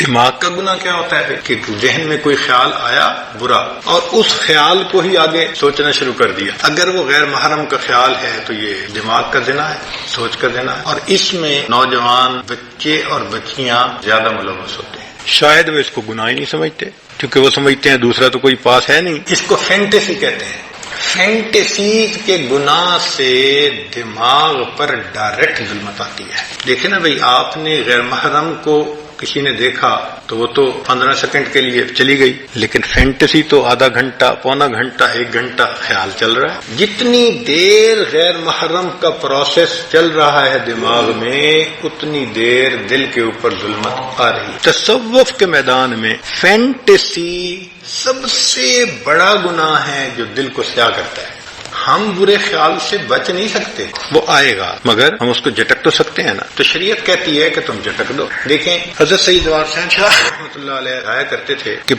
دماغ کا گناہ کیا ہوتا ہے کہ ذہن میں کوئی خیال آیا برا اور اس خیال کو ہی آگے سوچنا شروع کر دیا. اگر وہ غیر محرم کا خیال ہے تو یہ دماغ کا زنا ہے، سوچ کا زنا ہے، اور اس میں نوجوان بچے اور بچیاں زیادہ ملوث ہوتے ہیں. شاید وہ اس کو گناہ ہی نہیں سمجھتے کیونکہ وہ سمجھتے ہیں دوسرا تو کوئی پاس ہے نہیں. اس کو فینٹیسی کہتے ہیں. فینٹیسی کے گناہ سے دماغ پر ڈائریکٹ ظلمت آتی ہے. دیکھیں نا بھئی، آپ نے غیر محرم کو کسی نے دیکھا تو وہ تو 15 سیکنڈ کے لیے چلی گئی، لیکن فینٹیسی تو آدھا گھنٹہ، پونا گھنٹہ، 1 گھنٹہ خیال چل رہا ہے. جتنی دیر غیر محرم کا پروسیس چل رہا ہے دماغ میں، اتنی دیر دل کے اوپر ظلمت آ رہی ہے. تصوف کے میدان میں فینٹیسی سب سے بڑا گناہ ہے جو دل کو سیاہ کرتا ہے. ہم برے خیال سے بچ نہیں سکتے، وہ آئے گا، مگر ہم اس کو جھٹک تو سکتے ہیں نا. تو شریعت کہتی ہے کہ تم جھٹک دو. دیکھیں حضرت سید وار حسین شاہ رحمۃ اللہ علیہ کہا کرتے تھے کہ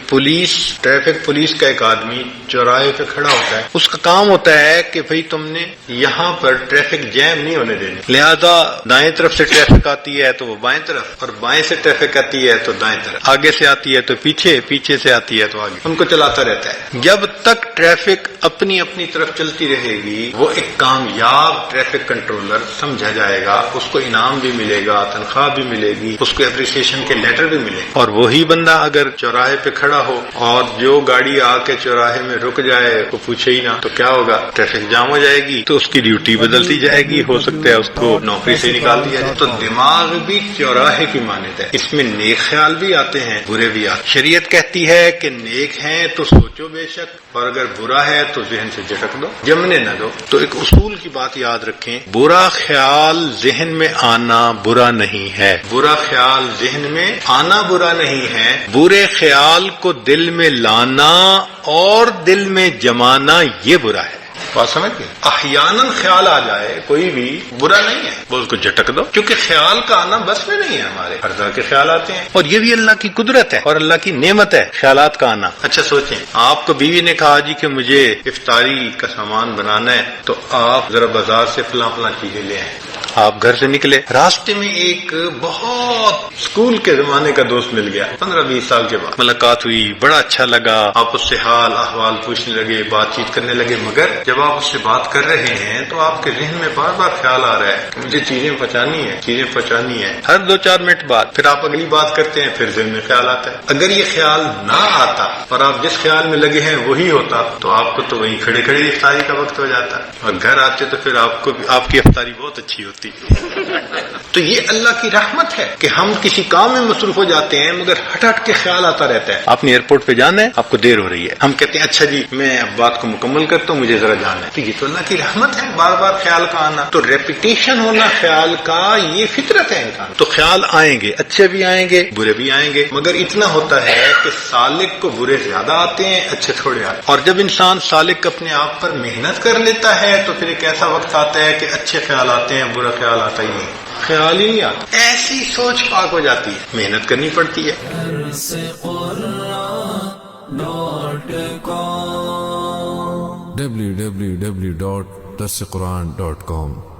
ٹریفک پولیس کا ایک آدمی چوراہے پہ کھڑا ہوتا ہے، اس کا کام ہوتا ہے کہ بھئی تم نے یہاں پر ٹریفک جیم نہیں ہونے دینی، لہذا دائیں طرف سے ٹریفک آتی ہے تو وہ بائیں طرف، اور بائیں سے ٹریفک آتی ہے تو دائیں طرف، آگے سے آتی ہے تو پیچھے، پیچھے سے آتی ہے تو آگے، ان کو چلاتا رہتا ہے. جب تک ٹریفک اپنی اپنی طرف چلتی رہے گی وہ ایک کامیاب ٹریفک کنٹرولر سمجھا جائے گا. اس کو انعام بھی ملے گا، تنخواہ بھی ملے گی، اس کو اپریسیشن کے لیٹر بھی ملے. اور وہی بندہ اگر چوراہے پہ کھڑا ہو اور جو گاڑی آ کے چوراہے میں رک جائے کو پوچھے ہی نہ تو کیا ہوگا؟ ٹریفک جام ہو جائے گی، تو اس کی ڈیوٹی بدلتی جائے گی، ہو سکتا ہے اس کو نوکری سے نکال دیا جائے. تو دماغ بھی چوراہے کی مانند ہے، اس میں نیک خیال بھی آتے ہیں، برے بھی آتے ہیں. شریعت کہتی ہے کہ نیک ہیں تو سوچو بے شک، اور اگر برا ہے تو ذہن سے جھٹک دو، جمنے نہ دو. تو ایک اصول کی بات یاد رکھیں، برا خیال ذہن میں آنا برا نہیں ہے. برا خیال ذہن میں آنا برا نہیں ہے، برے خیال کو دل میں لانا اور دل میں جمانا یہ برا ہے. بات سمجھ گئے؟ احیاناً خیال آ جائے کوئی بھی برا نہیں ہے، وہ اس کو جھٹک دو، کیونکہ خیال کا آنا بس میں نہیں ہے. ہمارے ہر طرح کے خیال آتے ہیں، اور یہ بھی اللہ کی قدرت ہے اور اللہ کی نعمت ہے خیالات کا آنا. اچھا سوچیں، آپ کو بیوی نے کہا جی کہ مجھے افطاری کا سامان بنانا ہے، تو آپ ذرا بازار سے فلاں فلاں چیزیں لے آئیں. آپ گھر سے نکلے، راستے میں ایک بہت اسکول کے زمانے کا دوست مل گیا، 15-20 سال کے بعد ملاقات ہوئی، بڑا اچھا لگا، آپ اس سے حال احوال پوچھنے لگے، بات چیت کرنے لگے. مگر جب آپ اس سے بات کر رہے ہیں تو آپ کے ذہن میں بار بار خیال آ رہا ہے کہ مجھے چیزیں پہنچانی ہے. ہر 2-4 منٹ بعد پھر آپ اگلی بات کرتے ہیں، پھر ذہن میں خیال آتا ہے. اگر یہ خیال نہ آتا اور آپ جس خیال میں لگے ہیں وہی ہوتا تو آپ کو تو وہیں کھڑے کھڑے افطاری کا وقت ہو جاتا، اور گھر آتے تو پھر آپ کی افطاری بہت اچھی ہوتی. تو یہ اللہ کی رحمت ہے کہ ہم کسی کام میں مصروف ہو جاتے ہیں مگر ہٹ کے خیال آتا رہتا ہے. آپ نے ایئرپورٹ پہ جانا ہے، آپ کو دیر ہو رہی ہے، ہم کہتے ہیں اچھا جی میں اب بات کو مکمل کرتا ہوں، مجھے ذرا جانا ہے. تو یہ تو اللہ کی رحمت ہے، بار بار خیال کا آنا. تو ریپیٹیشن ہونا خیال کا یہ فطرت ہے انسان. تو خیال آئیں گے، اچھے بھی آئیں گے، برے بھی آئیں گے، مگر اتنا ہوتا ہے کہ سالک کو برے زیادہ آتے ہیں، اچھے تھوڑے آتے ہیں. اور جب انسان سالک اپنے آپ پر محنت کر لیتا ہے تو پھر ایک ایسا وقت آتا ہے کہ اچھے خیال آتے ہیں، برا خیال آتا ہی نہیں، خیال ہی نہیں آتا. ایسی سوچ پاک ہو جاتی ہے. محنت کرنی پڑتی ہے. www.darsequran.com